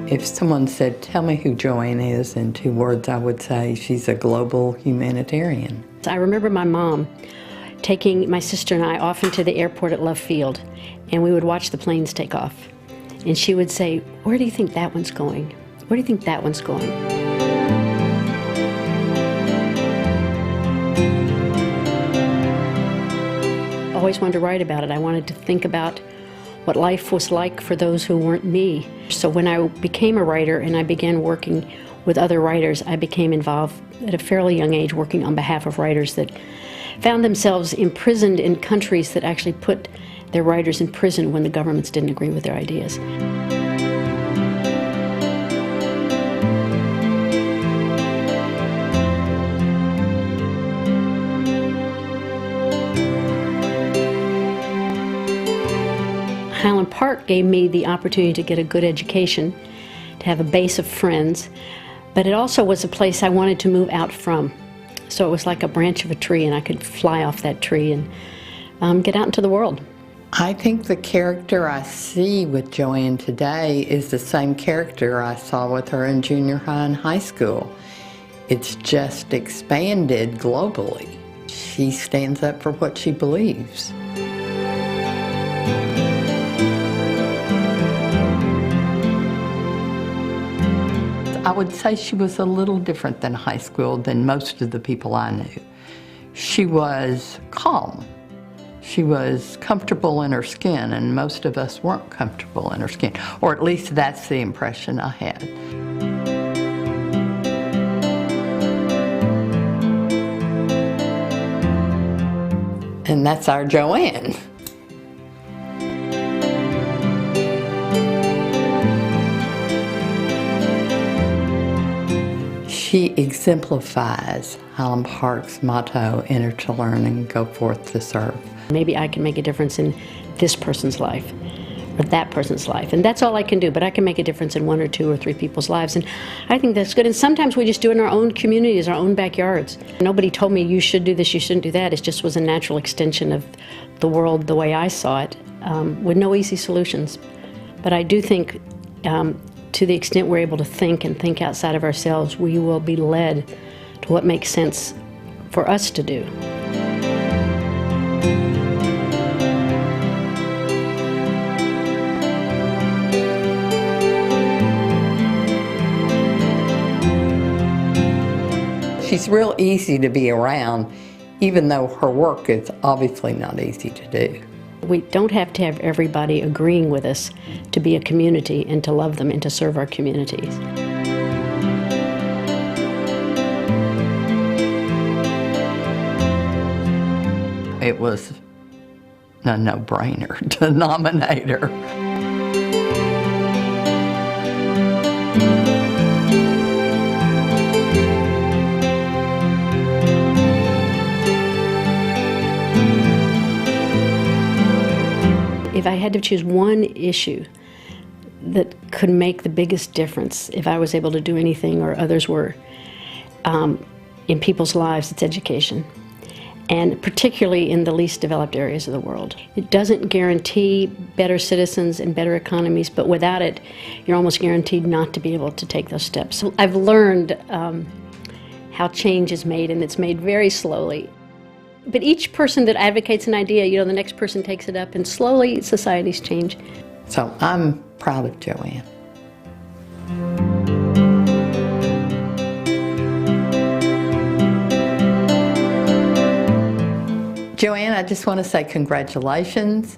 If someone said, tell me who Joanne is in 2 words, I would say she's a global humanitarian. I remember my mom taking my sister and I often to the airport at Love Field, and we would watch the planes take off. And she would say, where do you think that one's going? Where do you think that one's going? I always wanted to write about it. I wanted to think about what life was like for those who weren't me. So when I became a writer and I began working with other writers, I became involved at a fairly young age working on behalf of writers that found themselves imprisoned in countries that actually put their writers in prison when the governments didn't agree with their ideas. Highland Park gave me the opportunity to get a good education, to have a base of friends, but it also was a place I wanted to move out from. So it was like a branch of a tree, and I could fly off that tree and get out into the world. I think the character I see with Joanne today is the same character I saw with her in junior high and high school. It's just expanded globally. She stands up for what she believes. I would say she was a little different than high school than most of the people I knew. She was calm. She was comfortable in her skin, and most of us weren't comfortable in her skin, or at least that's the impression I had. And that's our Joanne. She exemplifies Highland Park's motto, enter to learn and go forth to serve. Maybe I can make a difference in this person's life or that person's life, and that's all I can do, but I can make a difference in 1 or 2 or 3 people's lives, and I think that's good. And sometimes we just do it in our own communities, our own backyards. Nobody told me you should do this, you shouldn't do that. It just was a natural extension of the world the way I saw it, with no easy solutions. But I do think to the extent we're able to think and think outside of ourselves, we will be led to what makes sense for us to do. She's real easy to be around, even though her work is obviously not easy to do. We don't have to have everybody agreeing with us to be a community and to love them and to serve our communities. It was a no-brainer to nominate her. If I had to choose one issue that could make the biggest difference, if I was able to do anything or others were, in people's lives, it's education. And particularly in the least developed areas of the world. It doesn't guarantee better citizens and better economies, but without it, you're almost guaranteed not to be able to take those steps. So I've learned how change is made, and it's made very slowly. But each person that advocates an idea, the next person takes it up, and slowly societies change. So I'm proud of Joanne. Joanne, I just want to say congratulations.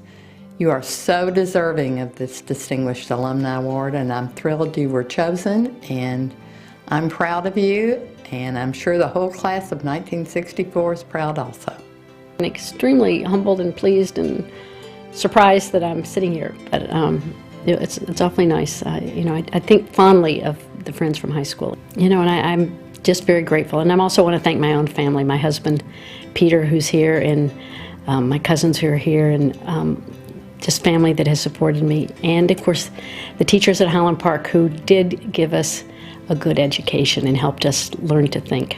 You are so deserving of this Distinguished Alumni Award, and I'm thrilled you were chosen, and I'm proud of you, and I'm sure the whole class of 1964 is proud also. I'm extremely humbled and pleased and surprised that I'm sitting here, but it's awfully nice. I think fondly of the friends from high school, and I'm just very grateful. And I also want to thank my own family, my husband, Peter, who's here, and my cousins who are here, and just family that has supported me. And of course, the teachers at Highland Park who did give us a good education and helped us learn to think.